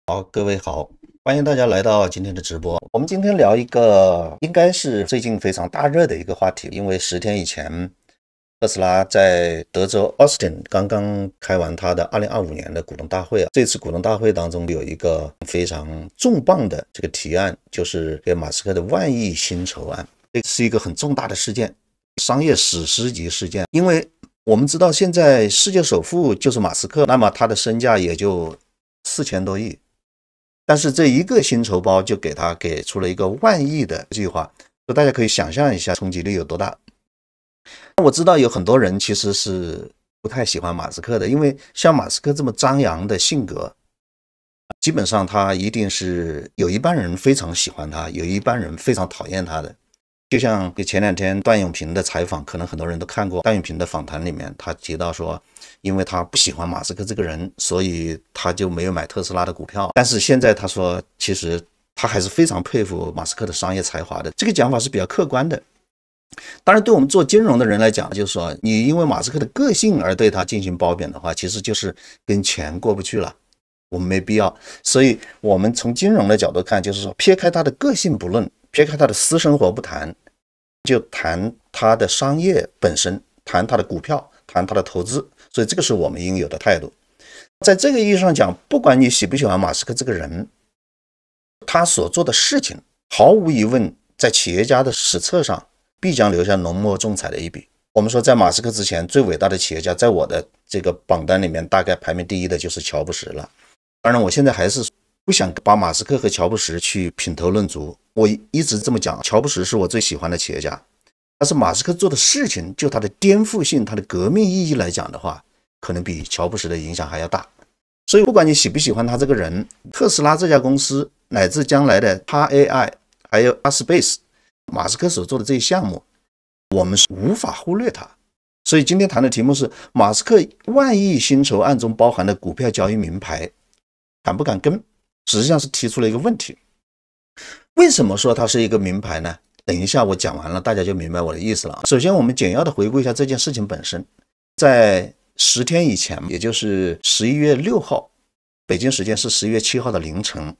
好，各位好，歡迎大家來到今天的直播。我們今天聊一個應該是最近非常大熱的一個話題，因為10天以前，特斯拉在德州奧斯汀剛剛開完他的2025年的股東大會。這次股東大會當中有一個非常重磅的這個提案，就是給馬斯克的萬億薪酬案。這是一個很重大的事件，商業史詩級事件。因為我們知道現在世界首富就是馬斯克，那麼他的身價也就4000多億。但是這一個薪酬包就給出了一個萬億的計劃，所以大家可以想象一下衝擊力有多大。我知道有很多人其實是不太喜歡馬斯克的，因為像馬斯克這麼張揚的性格，基本上他一定是有一半人非常喜歡他，有一半人非常討厭他的。就像前2天段永平的採訪，可能很多人都看過。段永平的訪談裡面，他提到說，因為他不喜歡馬斯克這個人，所以他就沒有買特斯拉的股票。但是現在他說，其實他還是非常佩服馬斯克的商業才華的。這個講法是比較客觀的。當然，對我們做金融的人來講，就是說，你因為馬斯克的個性而對他進行褒貶的話，其實就是跟錢過不去了。我們沒必要。所以我們從金融的角度看，就是說，撇開他的個性不論，撇開他的私生活不談，就談他的商業本身，談他的股票，談他的投資。所以這個是我們應有的態度。在這個意義上講，不管你喜不喜歡馬斯克這個人，他所做的事情毫無疑問在企業家的史冊上必將留下濃墨重彩的一筆。我們說在馬斯克之前最偉大的企業家，在我的這個榜單裡面大概排名第一的就是喬布斯了。當然我現在還是不想把馬斯克和喬布斯去品頭論足，我一直這麼講，喬布斯是我最喜歡的企業家。但是馬斯克做的事情，就他的顛覆性，他的革命意義來講的話，可能比喬布斯的影響還要大。所以不管你喜不喜歡他這個人，特斯拉這家公司乃至將來的 XAI 還有 Space， 馬斯克所做的這些項目，我們是無法忽略他。所以今天談的題目是馬斯克萬億薪酬案中包含的股票交易明牌敢不敢跟，實際上是提出了一個問題。為什麼說它是一個明牌呢？等一下我講完了，大家就明白我的意思了。首先我們簡要的回顧一下這件事情本身。在10天以前，也就是11月6号，北京时間是11月7号的凌晨，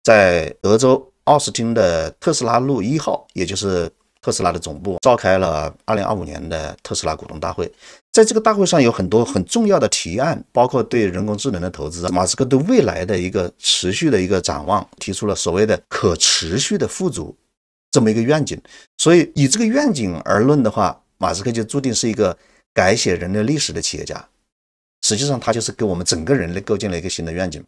在德州奧斯汀的特斯拉路1號，也就是特斯拉的總部，召開了2025年的特斯拉股東大会。在这個大會上有很多很重要的提案，包括對人工智能的投資，馬斯克對未來的一個持續的一個展望，提出了所謂的可持續的富足這麼一個願景。所以以這個願景而論的話，馬斯克就注定是一個改寫人類歷史的企業家。實際上他就是給我們整個人類構建了一個新的願景。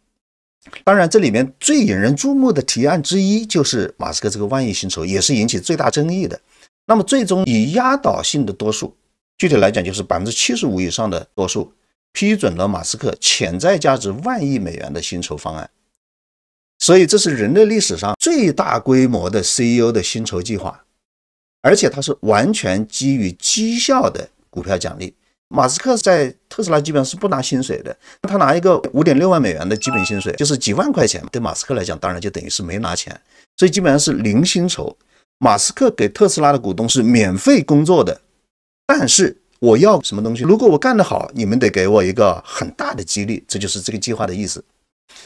當然這裡面最引人注目的提案之一就是馬斯克這個萬億薪酬，也是引起最大爭議的。那麼最終以壓倒性的多數，具體來講就是75%以上的多數，批准了馬斯克潛在價值1萬億美元的薪酬方案。所以這是人類歷史上最大規模的 CEO 的薪酬計劃，而且它是完全基於績效的股票獎勵。馬斯克在特斯拉基本上是不拿薪水的，他拿一個5.6萬美元的基本薪水，就是幾萬塊錢，對馬斯克來講當然就等於是沒拿錢，所以基本上是零薪酬。馬斯克給特斯拉的股東是免費工作的，但是我要什麼東西，如果我幹得好，你們得給我一個很大的激勵，這就是這個計劃的意思。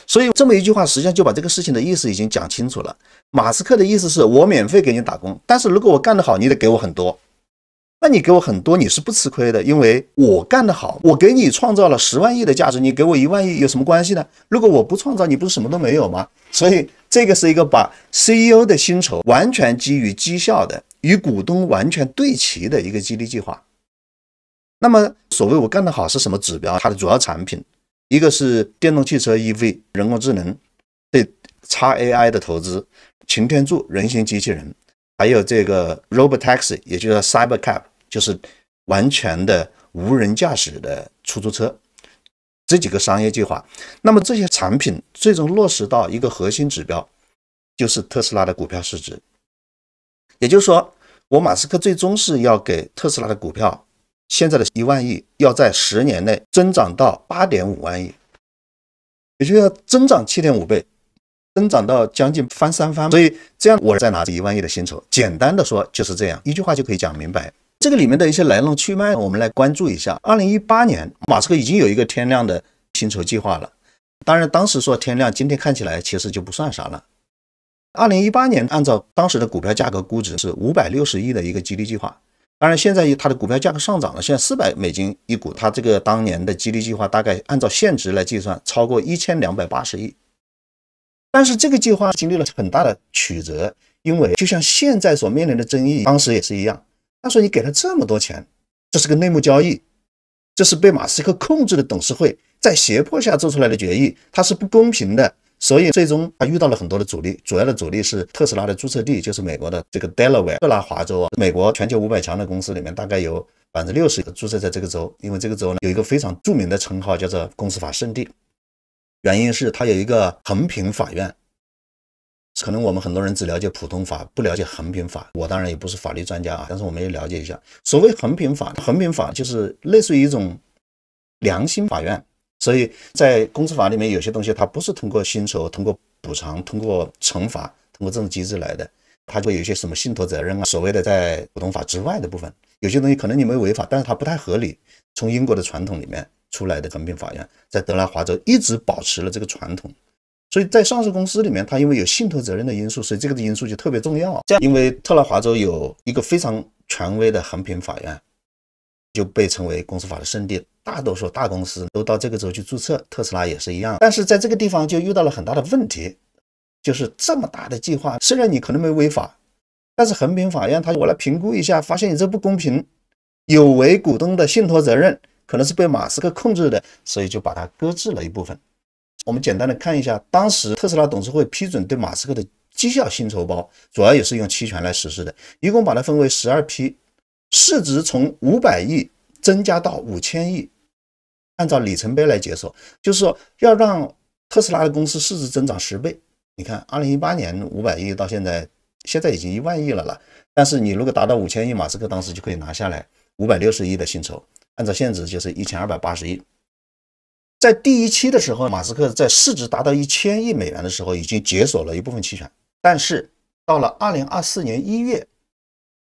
所以這麼一句話實際上就把這個事情的意思已經講清楚了。馬斯克的意思是我免費給你打工，但是如果我幹得好，你得給我很多。那你給我很多，你是不吃虧的，因為我幹得好，我給你創造了10萬億的價值，你給我1萬億有什麼關係呢？如果我不創造，你不是什麼都沒有嗎？所以這個是一個把 CEO 的薪酬完全基於績效的，與股東完全對齊的一個激勵計劃。那麼所謂我幹得好是什麼指標？它的主要產品，一個是電動汽車 EV 人工智能，對 XAI 的投資，擎天柱人形機器人，還有這個 Robotaxi 也就是 Cybercab， 就是完全的無人駕駛的出租車，這幾個商業計劃。那麼這些產品最終落實到一個核心指標，就是特斯拉的股票市值。也就是說，我馬斯克最終是要給特斯拉的股票現在的1萬億，要在10年內增長到8.5萬億，也就是要增長7.5倍，增長到將近翻3番。所以這樣我再拿着1萬億的薪酬，簡單的說就是這樣，一句話就可以講明白。這個裡面的一些來龍去脈，我們來關注一下。2018年，馬斯克已經有一個天量的薪酬計劃了，當然當時說天量，今天看起來其實就不算啥了。2018年按照當時的股票價格估值是560億的一個激勵計劃，當然現在它的股票價格上漲了，現在$400一股，它這個當年的激勵計劃大概按照現值來計算超過1280億。但是這個計劃經歷了很大的曲折，因為就像現在所面臨的爭議，當時也是一樣。他說你給了這麼多錢，這是個內幕交易，這是被馬斯克控制的董事會在脅迫下做出来的決議，它是不公平的。所以最終他遇到了很多的阻力，主要的阻力是特斯拉的注冊地，就是美国的这个 Delaware 特拉华州啊，美国全球500强的公司里面大概有60%注冊在這個州，因為這個州呢有一個非常著名的稱號叫做公司法聖地，原因是它有一個衡平法院。可能我們很多人只了解普通法，不了解衡平法。我當然也不是法律專家啊，但是我們也了解一下。所謂衡平法，衡平法就是類似於一種良心法院。所以在公司法裡面，有些東西它不是通過薪酬、通過補償、通過懲罰、通過這種機制來的，它會有一些什麼信託責任啊，所謂的在普通法之外的部分，有些東西可能你沒違法，但是它不太合理。從英國的傳統裡面出來的衡平法院，在德拉華州一直保持了這個傳統。所以在上市公司裡面，它因為有信託責任的因素，所以這個因素就特別重要。這樣，因為特拉華州有一個非常權威的衡平法院，就被稱為公司法的聖地。大多數大公司都到這個州去註冊，特斯拉也是一樣。但是在這個地方就遇到了很大的問題，就是這麼大的計劃，雖然你可能沒違法，但是衡平法院我來評估一下，發現你這不公平，有違股東的信託責任，可能是被馬斯克控制的，所以就把它擱置了一部分。我們簡單的看一下，當時特斯拉董事會批准對馬斯克的績效薪酬包，主要也是用期權來實施的，一共把它分為12批，市值從500億增加到5000億，按照里程碑來解鎖，就是說要讓特斯拉的公司市值增長10倍。你看2018年500億到現在已經1萬億了啦，但是你如果達到5000億，馬斯克當時就可以拿下來560億的薪酬，按照現值就是1280億。在第一期的時候，馬斯克在市值達到1000億美元的時候已經解鎖了一部分期權，但是到了2024年1月，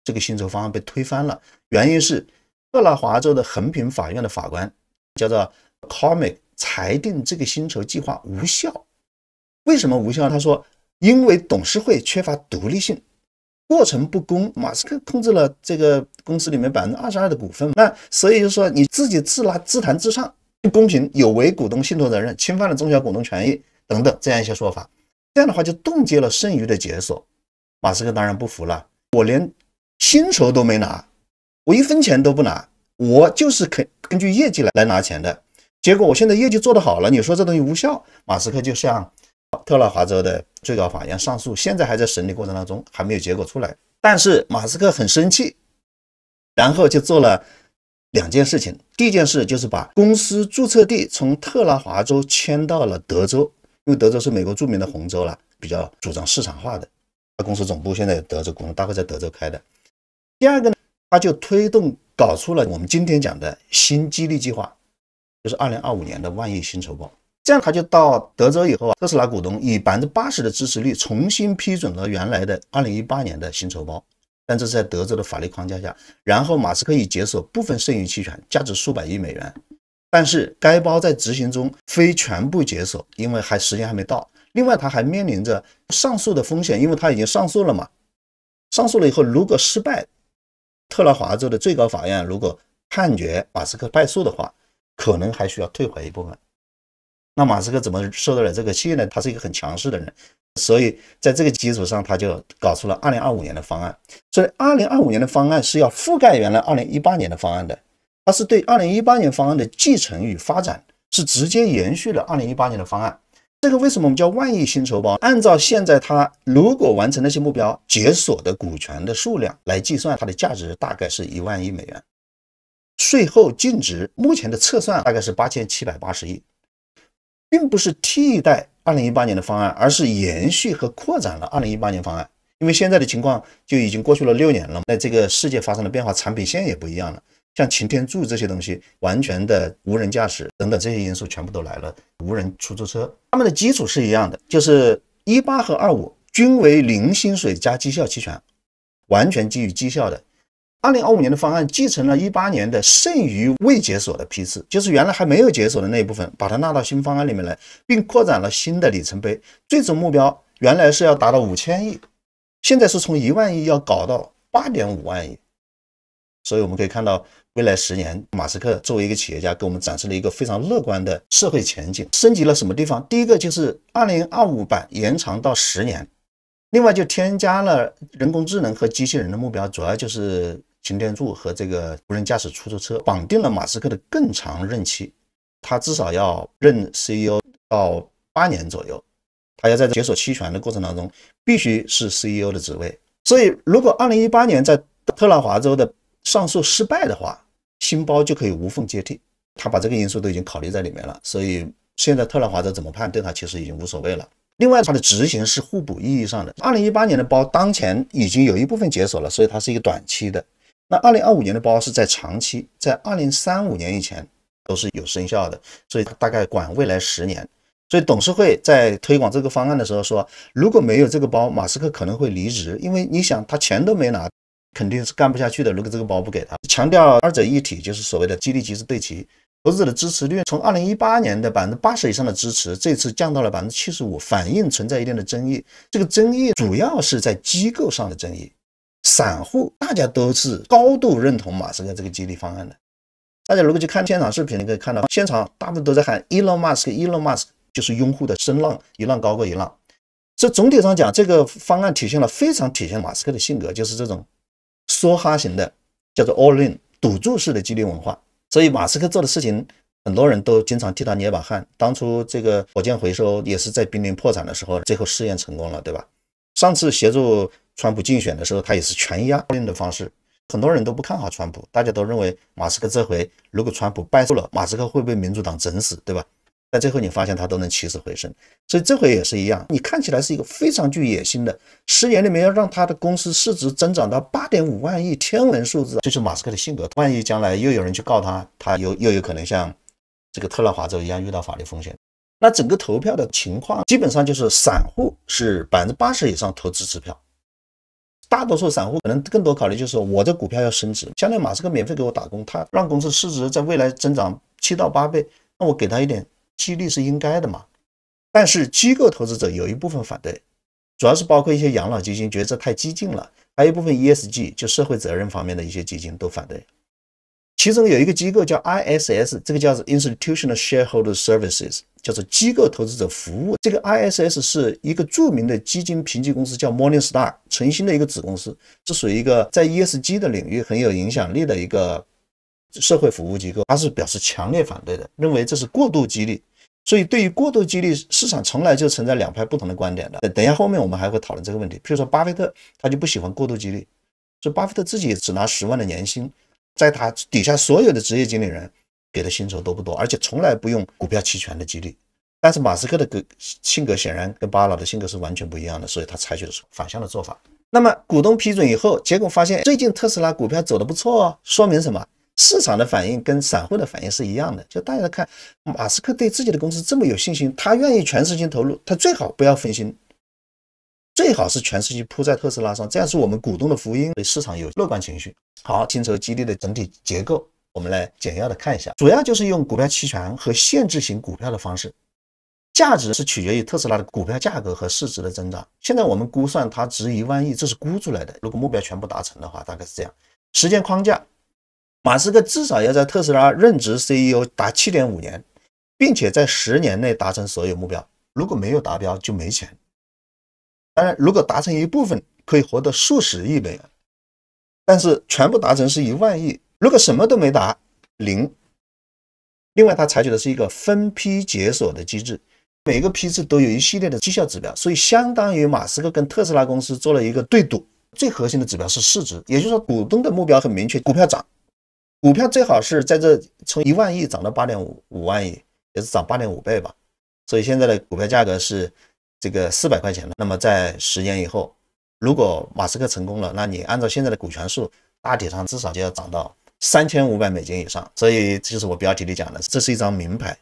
這個薪酬方案被推翻了，原因是特拉華州的衡平法院的法官叫做 Cormick 裁定這個薪酬計劃無效。為什麼無效？他說因為董事會缺乏獨立性，過程不公，馬斯克控制了這個公司裡面22%的股份，那所以就說你自己自彈自唱，不公平，有違股東信託責任，侵犯了中小股東權益等等這樣一些說法，這樣的話就凍結了剩餘的解鎖。馬斯克當然不服了，我連薪酬都沒拿，我1分錢都不拿，我就是根據業績來拿錢的，結果我現在業績做得好了，你說這東西無效，馬斯克就向特拉華州的最高法院上訴，現在還在審理過程當中，還沒有結果出來。但是馬斯克很生氣，然後就做了2件事情。第一件事就是把公司注冊地從特拉華州遷到了德州，因為德州是美国著名的紅州了，比較主張市場化的。他公司總部現在有德州，股东大概在德州開的。第二個呢，他就推動搞出了我們今天講的新激勵計劃，就是2025年的萬億薪酬包。這樣他就到德州以後啊，特斯拉股東以80%的支持率重新批准了原來的2018年的薪酬包。但這是在德州的法律框架下，然後馬斯克已解鎖部分剩余期權，價值數百億美元，但是該包在執行中非全部解鎖，因為時間還沒到。另外，他還面臨着上訴的風險，因為他已經上訴了嘛。上訴了以後，如果失敗，特拉華州的最高法院如果判決馬斯克敗訴的話，可能還需要退回一部分。那馬斯克怎麼受得了這個氣呢？他是一個很強勢的人。所以在這個基礎上，他就搞出了2025年的方案。所以2025年的方案是要覆蓋原來2018年的方案的，它是對2018年方案的繼承與發展，是直接延續了2018年的方案。這個為什麼我們叫萬億薪酬包？按照現在它如果完成那些目標，解鎖的股權的數量來計算，它的價值大概是1萬億美元，稅後淨值目前的測算大概是8780億，並不是替代2018年的方案，而是延續和擴展了2018年方案。因為現在的情況就已經過去了6年了，在這個世界發生了变化，產品線也不一樣了，像擎天柱這些東西，完全的無人駕駛等等這些因素全部都來了，無人出租車，他們的基礎是一樣的，就是18和25均為零薪水加績效期權，完全基於績效的。2025年的方案繼承了18年的剩余未解锁的批次，就是原來還沒有解锁的那一部分，把它納到新方案裡面来，并擴展了新的里程碑。最終目標原来是要達到5000億，現在是從1萬億要搞到8.5萬億。所以我們可以看到，未來10年，馬斯克作為一個企業家，給我們展示了一個非常樂觀的社會前景。升級了什麼地方？第一個就是2025版延長到10年。另外就添加了人工智能和机器人的目標，主要就是擎天柱和这個無人駕駛出租車，綁定了馬斯克的更長任期，他至少要任 CEO 到8年左右，他要在解鎖期权的過程當中必須是 CEO 的職位。所以如果2018年在特拉華州的上訴失敗的話，新包就可以無縫接替，他把這個因素都已經考慮在裡面了，所以現在特拉華州怎麼判對他其實已經無所謂了。另外，它的執行是互補意義上的。2018年的包當前已經有一部分解鎖了，所以它是一個短期的。那2025年的包是在長期，在2035年以前都是有生效的，所以它大概管未來10年。所以董事會在推廣這個方案的時候說，如果沒有這個包，馬斯克可能會離職，因為你想他錢都沒拿，肯定是幹不下去的。如果這個包不給他，強調二者一體，就是所謂的激勵機制對齊。投資者的支持率從2018年的80%以上的支持，這次降到了75%，反映存在一定的爭議。這個爭議主要是在機構上的爭議，散戶大家都是高度認同馬斯克這個激勵方案的。大家如果去看現場視頻，你可以看到現場大部分都在喊 Elon Musk，Elon Musk 就是擁護的聲浪，一浪高過一浪。所以總體上講，這個方案非常體現馬斯克的性格，就是這種梭哈型的，叫做 all in 賭注式的激勵文化。所以馬斯克做的事情，很多人都經常替他捏把汗。當初這個火箭回收也是在瀕臨破產的時候，最後試驗成功了，對吧？上次協助川普競選的時候，他也是全押的方式。很多人都不看好川普，大家都認為馬斯克這回如果川普敗訴了，馬斯克會被民主黨整死，對吧？但最後你發現他都能起死回生，所以這回也是一樣。你看起來是一個非常具野心的，10年裡面要讓他的公司市值增長到8.5萬億，天文數字，這就是馬斯克的性格。萬一將來又有人去告他，他又有可能像這個特拉華州一樣遇到法律風險。那整個投票的情況基本上就是散戶是80%以上投支持票，大多數散戶可能更多考慮就是我这股票要升值，相当于馬斯克免費給我打工，他讓公司市值在未來增長7到8倍，那我給他一點激勵是應該的嘛。但是機構投資者有一部分反對，主要是包括一些養老基金覺得這太激進了，還有一部分 ESG 就社會責任方面的一些基金都反對。其中有一個機構叫 ISS， 這個叫做 Institutional Shareholder Services， 叫做機構投資者服務。這個 ISS 是一個著名的基金評級公司，叫 Morningstar 晨星的一個子公司，是屬於一個在 ESG 的領域很有影響力的一個社會服務機構。他是表示強烈反對的，認為這是過度激勵。所以對於過度激勵，市場從來就存在兩派不同的觀點的。等一下後面我們還會討論這個問題。譬如說巴菲特他就不喜歡過度激勵，所以巴菲特自己也只拿10萬的年薪，在他底下所有的職業經理人給的薪酬都不多，而且從來不用股票期權的激勵。但是馬斯克的性格顯然跟巴老的性格是完全不一樣的，所以他採取的是反向的做法。那麼股東批准以後，結果發現最近特斯拉股票走得不錯哦，說明什麼？市場的反應跟散戶的反應是一樣的，就大家看馬斯克對自己的公司這麼有信心，他願意全身心投入，他最好不要分心，最好是全身心撲在特斯拉上，這樣是我們股東的福音，對市場有樂觀情緒。好，薪酬激勵的整體結構我們來簡要的看一下，主要就是用股票期權和限制型股票的方式，價值是取決於特斯拉的股票價格和市值的增長。現在我們估算它值1萬億，這是估出來的，如果目標全部達成的話大概是這樣。時間框架，馬斯克至少要在特斯拉任職 CEO 達7.5年，並且在10年內達成所有目標，如果沒有達標就沒錢。當然如果達成一部分可以獲得數十億美元，但是全部達成是1萬億，如果什麼都沒達0。另外他採取的是一個分批解鎖的機制，每個批次都有一系列的績效指標，所以相當於馬斯克跟特斯拉公司做了一個对賭。最核心的指標是市值，也就是說股東的目標很明確，股票漲，股票最好是在這從1萬億漲到8.5萬億，也是漲8.5倍吧。所以現在的股票價格是這個400塊錢了。那麼在10年以後，如果馬斯克成功了，那你按照現在的股權數，大體上至少就要漲到$3500以上。所以這就是我標題裡講的，這是一張明牌，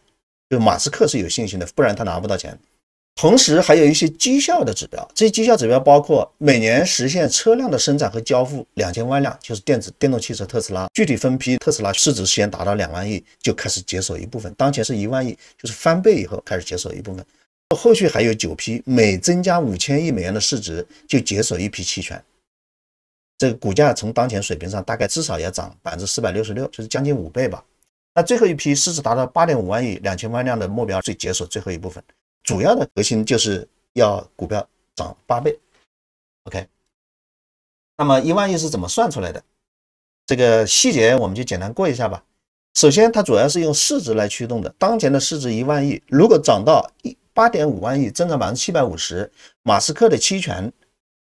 就馬斯克是有信心的，不然他拿不到錢。同時還有一些績效的指標，這些績效指標包括每年實現車輛的生產和交付2000萬辆，就是電動汽车特斯拉，具體分批特斯拉市值先达到2萬億就開始解锁一部分，當前是1萬億，就是翻倍以後開始解鎖一部分，後續還有9批，每增加5000億美元的市值就解鎖一批期权，這個股價從當前水平上大概至少要漲466%，就是將近5倍吧。那最後一批市值達到8.5萬億2000萬辆的目標，最解锁最后一部分。主要的核心就是要股票漲8倍 ，OK。那麼1万億是怎麼算出来的？這個細節我們就簡單過一下吧。首先，它主要是用市值來驅动的。當前的市值1萬億，如果漲到8.5萬億，增长750%，馬斯克的期权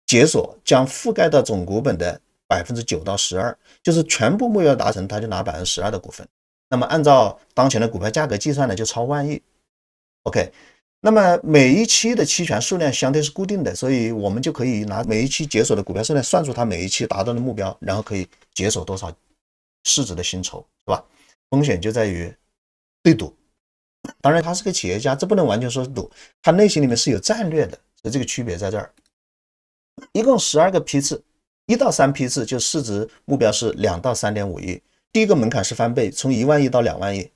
解锁将覆蓋到总股本的9%到12%，就是全部目標達成，他就拿12%的股份。那麼按照當前的股票價格計算呢，就超萬億 ，OK。那麼每一期的期权數量相对是固定的，所以我們就可以拿每一期解锁的股票数量算出它每一期达到的目標，然後可以解锁多少市值的薪酬，是吧？風險就在于对赌，當然他是個企業家，這不能完全說是賭，他內心裡面是有戰略的，所以這個區別在這兒。一共12個批次，1到3批次就市值目標是2到3.5億，第一個門檻是翻倍，從1萬億到2萬億，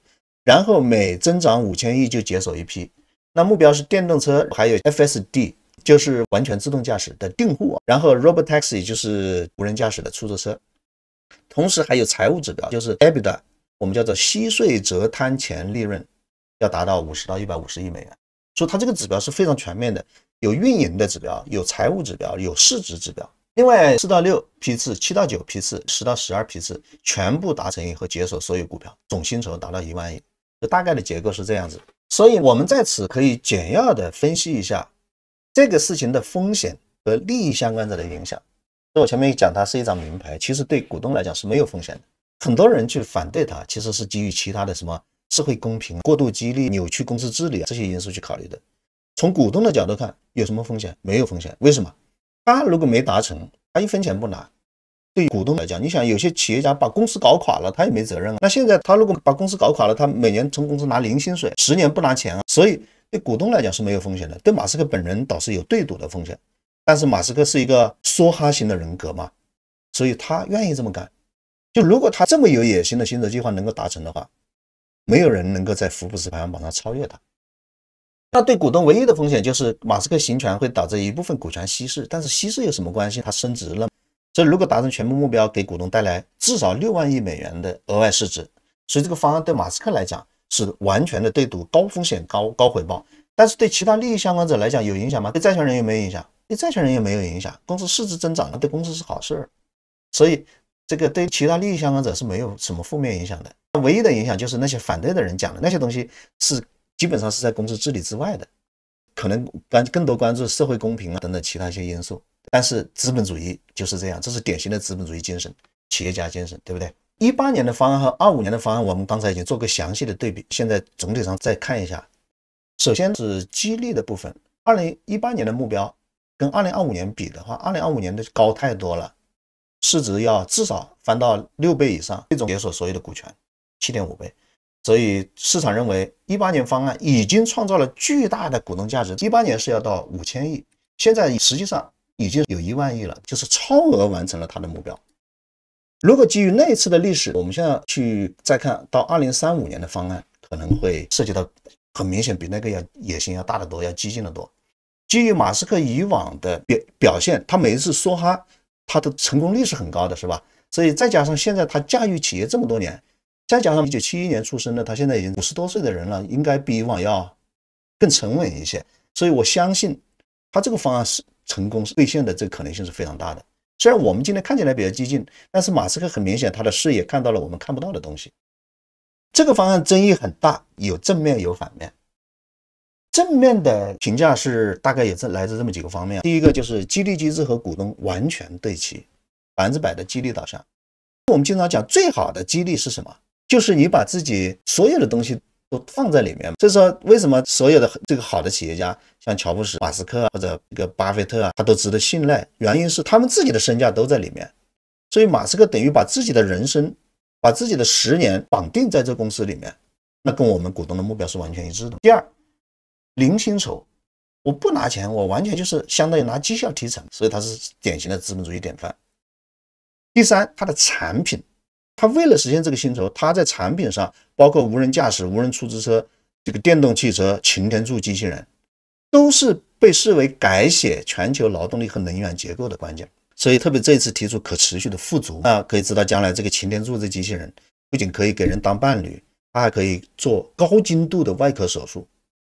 然後每增長5000億就解鎖一批。那目標是電動車，還有 FSD， 就是完全自動駕駛的訂戶，然後 Robotaxi 就是無人駕駛的出租車。同時還有財務指標，就是 EBITDA， 我們叫做息稅折攤前利潤，要達到50到150億美元。所以它這個指標是非常全面的，有運營的指標，有財務指標，有市值指標。另外4到6批次、7到9批次、10到12批次全部達成以後解鎖所有股票，總薪酬達到1萬億。就大概的結構是這樣子。所以我們在此可以簡要的分析一下這個事情的風險和利益相關者的影響。所以我前面講它是一張名牌，其實對股東來講是沒有風險的。很多人去反對它，其實是基於其他的什麼社會公平、過度激勵、扭曲公司治理這些因素去考慮的。從股東的角度看，有什麼風險？沒有風險。為什麼？他如果沒達成，他1分錢不拿。對於股東來講，你想有些企業家把公司搞垮了，他也沒責任啊。那現在他如果把公司搞垮了，他每年從公司拿0薪水，10年不拿錢啊。所以對股東來講是沒有風險的，對馬斯克本人倒是有对賭的風險。但是馬斯克是一個梭哈型的人格嘛，所以他願意這麼幹。就如果他這麼有野心的薪酬計劃能夠達成的話，沒有人能夠在福布斯排行榜上超越他。那對股東唯一的風險就是馬斯克行權會導致一部分股權稀釋，但是稀釋有什麼關係？他升值了。所以如果達成全部目標，給股東帶來至少6萬億美元的額外市值，所以這個方案對馬斯克來講是完全的对賭，高風險高回報。但是對其他利益相關者來講有影響嗎？對債權人有沒有影響？對債權人也沒有影響，公司市值增長了，對公司是好事。所以這個對其他利益相關者是沒有什麼負面影響的。唯一的影響就是那些反對的人講的那些東西是基本上是在公司治理之外的，可能更多關注社會公平啊等等其他一些因素。但是資本主義就是這樣，這是典型的資本主義精神，企業家精神，對不对？18年的方案和25年的方案，我們剛才已經做過詳細的對比，現在總體上再看一下。首先是激勵的部分，2018年的目標跟2025年比的話，2025年的高太多了，市值要至少翻到6倍以上，这种解鎖所有的股权7.5倍。所以市場認為18年方案已經創造了巨大的股東價值，18年是要到5000億，現在實際上已經有1萬億了，就是超額完成了他的目標。如果基於那一次的歷史，我們現在去再看到2035年的方案，可能會涉及到很明顯比那個要野心要大得多，要激進得多。基於馬斯克以往的表現，他每一次梭哈，他的成功率是很高的，是吧？所以再加上現在他駕馭企業這麼多年，再加上1971年出生的，他現在已經50多歲的人了，應該比以往要更沉穩一些。所以我相信他這個方案是成功兑現的，這個可能性是非常大的。雖然我們今天看起來比較激進，但是馬斯克很明顯他的視野看到了我們看不到的東西。這個方案爭議很大，有正面有反面。正面的評價是大概也是來自這麼幾個方面。第一個就是激勵機制和股東完全對齊，100%的激勵導向。我們經常講最好的激勵是什麼？就是你把自己所有的東西都放在裡面。所以說為什麼所有的這個好的企業家，像喬布斯、馬斯克或者这個巴菲特啊，他都值得信賴，原因是他們自己的身價都在裡面。所以馬斯克等於把自己的人生，把自己的10年綁定在這公司裡面，那跟我們股東的目標是完全一致的。第二，零薪酬，我不拿錢，我完全就是相當於拿績效提成，所以它是典型的資本主義典範。第三，它的產品，它為了實現這個薪酬，它在產品上包括無人駕駛、無人出租車、這個電動汽車、擎天柱機器人，都是被視為改寫全球勞動力和能源結構的關鍵。所以特別這一次提出可持續的富足，那可以知道將來這個擎天柱這機器人不僅可以給人当伴侶，它還可以做高精度的外科手術，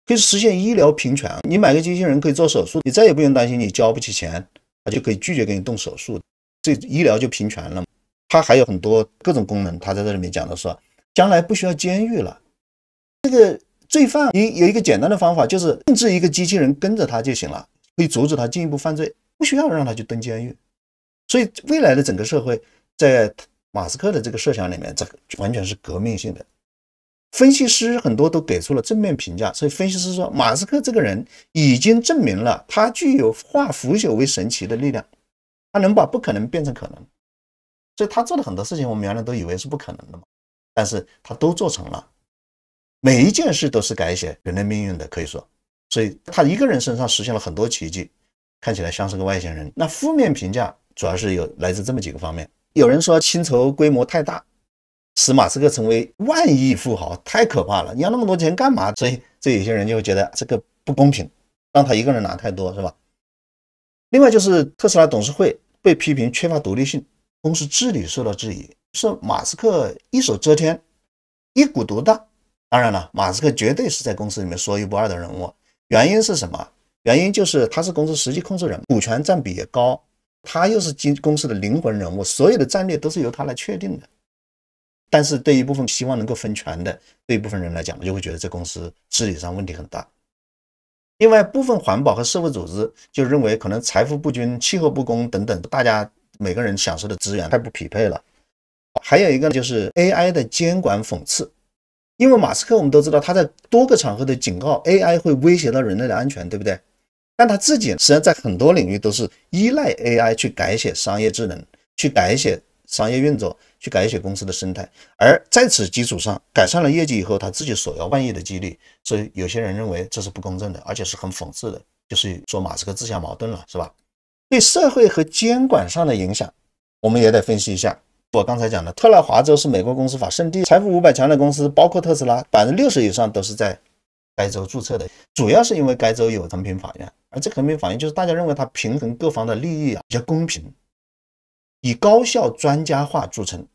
可以實現醫療平權。你買個機器人可以做手術，你再也不用擔心你交不起錢，它就可以拒絕給你動手術，這醫療就平權了。它還有很多各種功能，它在這裡面講的說，將來不需要監獄了。這個罪犯有一個簡單的方法，就是控制一個機器人跟着他就行了，可以阻止他進一步犯罪，不需要讓他去蹲監獄。所以未來的整個社会，在馬斯克的這個設想裡面，這個完全是革命性的。分析師很多都給出了正面評價，所以分析師說，馬斯克這個人已經證明了他具有化腐朽為神奇的力量，他能把不可能变成可能。所以他做的很多事情，我們原來都以為是不可能的嘛，但是他都做成了。每一件事都是改写人類命運的，可以说。所以他一個人身上實現了很多奇蹟，看起來像是個外星人。那負面評價主要是有來自這麼幾個方面。有人說薪酬規模太大，使馬斯克成為萬億富豪，太可怕了，你要那麼多錢幹嘛？所以有些人就会覺得這個不公平，讓他一個人拿太多，是吧？另外就是特斯拉董事會被批評缺乏獨立性，公司治理受到質疑，說馬斯克一手遮天，一股獨大。當然了，馬斯克絕對是在公司裡面說一不二的人物。原因是什麼？原因就是他是公司實際控制人，股權占比也高，他又是公司的灵魂人物，所有的戰略都是由他來確定的。但是对一部分希望能夠分權的，对一部分人來講，就會覺得這公司治理上問題很大。另外，部分環保和社會組織就認為可能財富不均、氣候不公等等，大家每個人享受的資源太不匹配了。還有一個就是 AI 的監管諷刺，因為馬斯克我們都知道他在多個場合的警告 AI 會威脅到人類的安全，對不對？但他自己實際上在很多領域都是依賴 AI 去改寫商業智能，去改寫商業運作，去改寫公司的生態，而在此基礎上改善了業績以後，他自己索要萬億的激勵，所以有些人認為这是不公正的，而且是很諷刺的，就是說馬斯克自相矛盾了，是吧？对社會和監管上的影響，我們也得分析一下。我剛才講的，特拉華州是美國公司法聖地，財富500強的公司包括特斯拉，60%以上都是在該州註冊的，主要是因為該州有衡平法院，而這衡平法院就是大家認為它平衡各方的利益比較公平，以高效專家化著稱。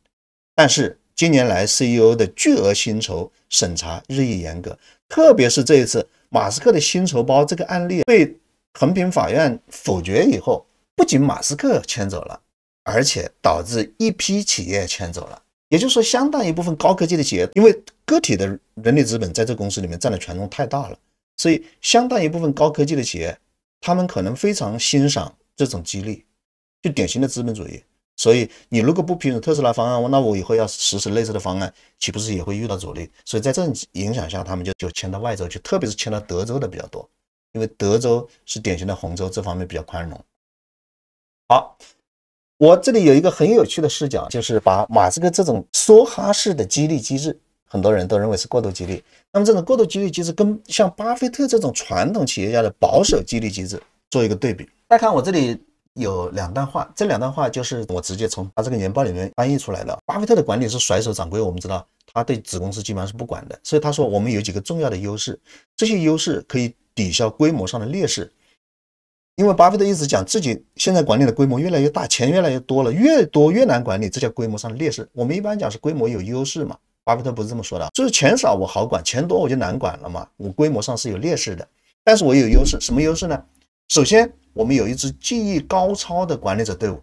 但是近年來 CEO 的巨額薪酬審查日益嚴格，特別是這一次馬斯克的薪酬包這個案例被衡平法院否決以後，不僅馬斯克遷走了，而且導致一批企業遷走了。也就是說，相當一部分高科技的企業，因為個體的人力資本在這公司裡面佔的權重太大了，所以相當一部分高科技的企業，他們可能非常欣賞這種激勵，就典型的資本主義。所以你如果不批准特斯拉方案，那我以後要實施類似的方案，豈不是也會遇到阻力？所以在這種影響下，他們就遷到外州去，特別是遷到德州的比較多，因為德州是典型的紅州，這方面比較寬容。好，我這裡有一個很有趣的視角，就是把馬斯克這種梭哈式的激勵機制，很多人都認為是過度激勵。那麼這種過度激勵機制跟像巴菲特這種傳統企業家的保守激勵機制做一個對比。大家看我這裡有兩段話，這兩段話就是我直接從他這個年報裡面翻譯出來的。巴菲特的管理是甩手掌櫃，我們知道他對子公司基本上是不管的，所以他說我們有幾個重要的優勢，這些優勢可以抵消規模上的劣勢。因為巴菲特一直講自己現在管理的規模越來越大，錢越來越多了，越多越難管理，這叫規模上的劣勢。我們一般講是規模有優勢嘛，巴菲特不是這麼說的，就是錢少我好管，錢多我就難管了嘛，我規模上是有劣勢的，但是我有優勢。什麼優勢呢？首先我們有一支技藝高超的管理者隊伍，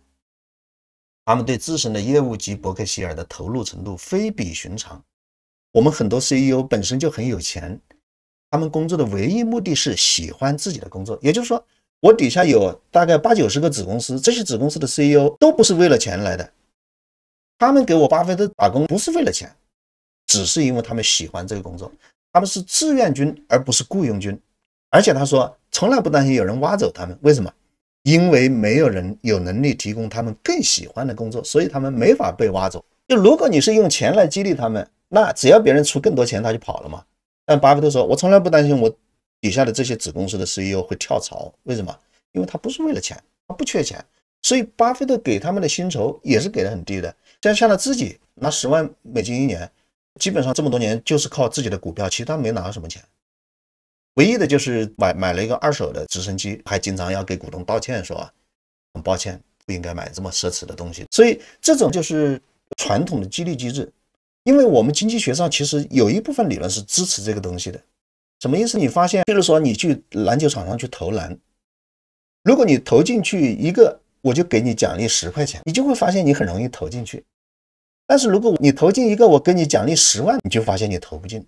他們對自身的業務及伯克希爾的投入程度非比尋常。我們很多 CEO 本身就很有錢，他們工作的唯一目的是喜歡自己的工作，也就是說我底下有大概80-90個子公司，这些子公司的 CEO 都不是為了錢來的，他們給我巴菲特打工不是為了錢，只是因為他們喜歡這個工作，他們是志願軍而不是僱傭軍。而且他說從來不擔心有人挖走他們，為什麼？因為沒有人有能力提供他們更喜歡的工作，所以他們沒法被挖走。就如果你是用錢來激勵他們，那只要別人出更多錢他就跑了嘛。但巴菲特說我從來不擔心我底下的這些子公司的 CEO 会跳槽，為什麼？因為他不是為了錢，他不缺錢，所以巴菲特給他們的薪酬也是給的很低的。像他自己拿10萬美金一年，基本上这麼多年就是靠自己的股票，其他沒拿到什麼錢，唯一的就是買了一個2手的直升機，還經常要給股東道歉，說很抱歉，不應該買這麼奢侈的東西。所以這種就是傳統的激勵機制。因為我們經濟學上其實有一部分理論是支持這個東西的。什麼意思？你發現，比如說你去籃球場上去投籃，如果你投進去一個，我就給你獎勵10塊錢，你就會發現你很容易投進去。但是如果你投進一個，我給你獎勵10萬，你就發現你投不進。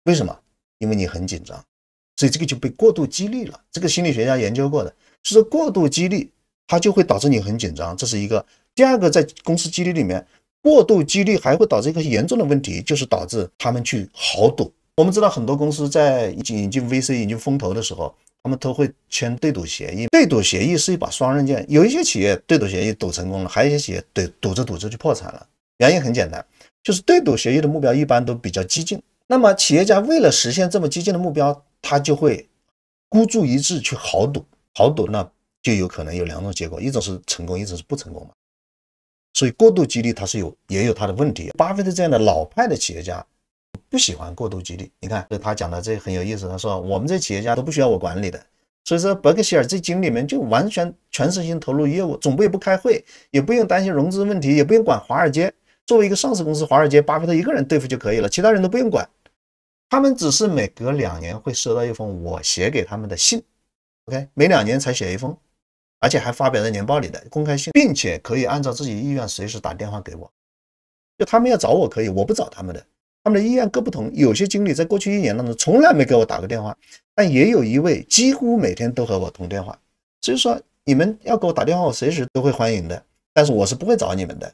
為什麼？因為你很緊張，所以這個就被過度激勵了。這個心理學家研究過的，就是過度激勵，它就會導致你很緊張，這是一個。第二個，在公司激勵裡面，過度激勵還會導致一個嚴重的問題，就是導致他們去豪賭。我們知道很多公司在引進 VC 引进風投的時候，他們都會簽對賭協議。對賭協議是一把雙刃劍，有一些企業對賭協議賭成功了，還有一些企業賭着賭着就破產了。原因很簡單，就是對賭協議的目標一般都比較激進。那麼企業家為了實現這麼激進的目標，他就會孤注一擲去豪賭。豪賭呢，就有可能有2種結果，一種是成功，一種是不成功嘛。所以過度激勵它是也有它的問題。巴菲特這樣的老派的企業家不喜歡過度激勵。你看他講的这很有意思，他說我們這企業家都不需要我管理的，所以說伯克希爾這經理們就完全全身心投入業務，總部也不開會，也不用擔心融資問題，也不用管華爾街。作為一個上市公司，華爾街巴菲特一個人對付就可以了，其他人都不用管。他們只是每隔2年會收到一封我寫給他們的信 ，OK， 每2年才寫一封，而且還發表在年報裡的公開信，並且可以按照自己意願隨時打電話給我。就他們要找我可以，我不找他們的。他们的意願各不同，有些經理在過去1年當中從來沒給我打過電話，但也有一位幾乎每天都和我通電話。所以說你們要給我打電話，我隨時都會歡迎的，但是我是不會找你們的，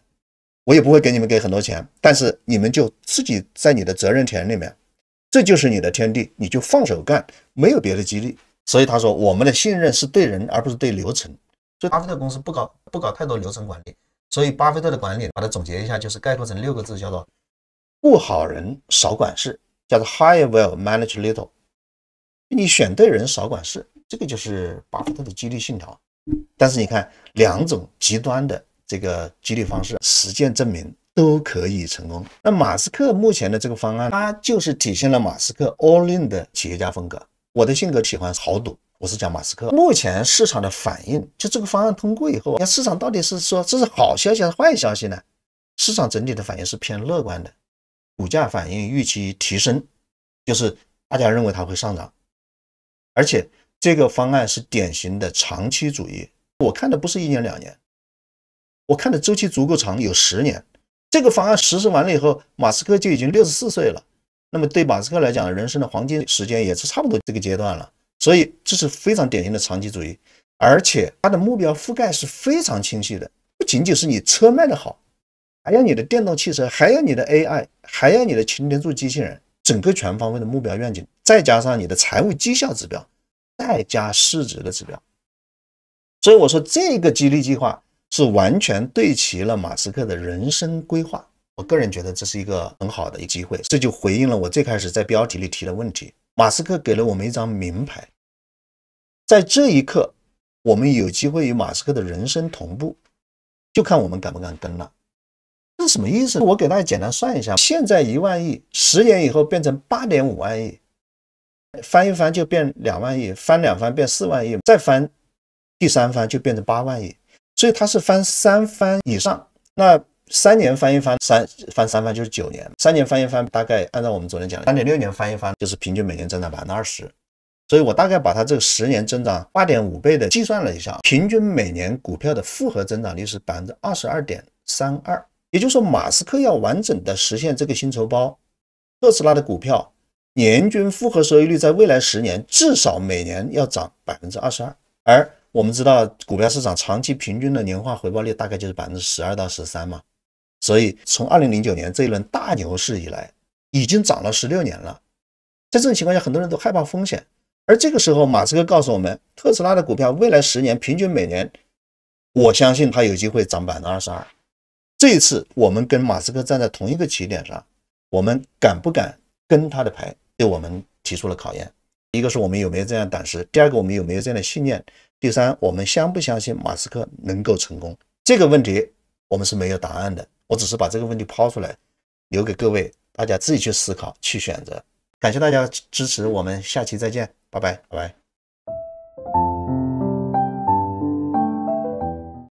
我也不會給你們給很多錢，但是你們就自己在你的責任田裡面，這就是你的天地，你就放手幹，沒有別的激勵。所以他說我們的信任是對人而不是對流程。所以巴菲特公司不搞太多流程管理，所以巴菲特的管理把它總結一下，就是概括成6個字，叫做雇好人少管事，叫做 hire well manage little。 你選對人少管事，這個就是巴菲特的激勵信條。但是你看2種極端的這個激勵方式，實踐證明都可以成功。那馬斯克目前的這個方案，它就是體現了馬斯克 all in 的企業家風格。我的性格喜歡豪賭，我是講馬斯克。目前市場的反應，就這個方案通過以後，那市場到底是說這是好消息還是壞消息呢？市場整體的反應是偏樂觀的，股價反應預期提升，就是大家認為它會上漲。而且這個方案是典型的長期主義，我看的不是1年2年，我看的周期足夠長，有10年。這個方案實施完了以後，馬斯克就已經64歲了。那麼對馬斯克來講，人生的黃金時間也是差不多這個階段了。所以這是非常典型的長期主義，而且它的目標覆蓋是非常清晰的，不僅僅是你車賣得好，還要你的電動汽車，還要你的 AI， 還要你的擎天柱機器人，整個全方位的目標願景，再加上你的財務績效指標，再加市值的指標。所以我說這個激勵計劃是完全對齊了馬斯克的人生規劃。我個人覺得這是一個很好的一個機會，這就回應了我最開始在標題裡提的問題。馬斯克給了我們一張名牌，在這一刻我們有機會與馬斯克的人生同步，就看我們敢不敢跟了。這是什麼意思？我給大家簡單算一下，現在1萬億，10年以後變成8.5萬億，翻一翻就變2萬億，翻2番变4萬億，再翻第3番就变成8萬億，所以它是翻3番以上。那3年翻一番，翻3番就是9年，3年翻一番，大概按照我們昨天講的 3.6 年翻一番，就是平均每年增長 20%。所以我大概把它這個10年增長 8.5 倍的計算了一下，平均每年股票的复合增長率是 22.32%。也就是说馬斯克要完整的實現這個薪酬包，特斯拉的股票年均複合收益率在未來10年至少每年要漲 22%。而我們知道股票市場長期平均的年化回報率大概就是 12% 到 13% 嘛。所以從2009年這一輪大牛市以來，已經漲了16年了。在這種情況下，很多人都害怕風險。而這個時候，馬斯克告訴我們，特斯拉的股票未來10年平均每年，我相信它有機會漲 22%。這一次，我們跟馬斯克站在同一個起點上，我們敢不敢跟他的牌，對我們提出了考驗。一個是我們有沒有這樣的膽識，第二個我們有沒有這樣的信念，第三，我們相不相信馬斯克能夠成功？這個問題我们是没有答案的，我只是把這個問題拋出來，留給各位大家自己去思考去選擇。感謝大家支持，我們下期再見，拜拜拜拜。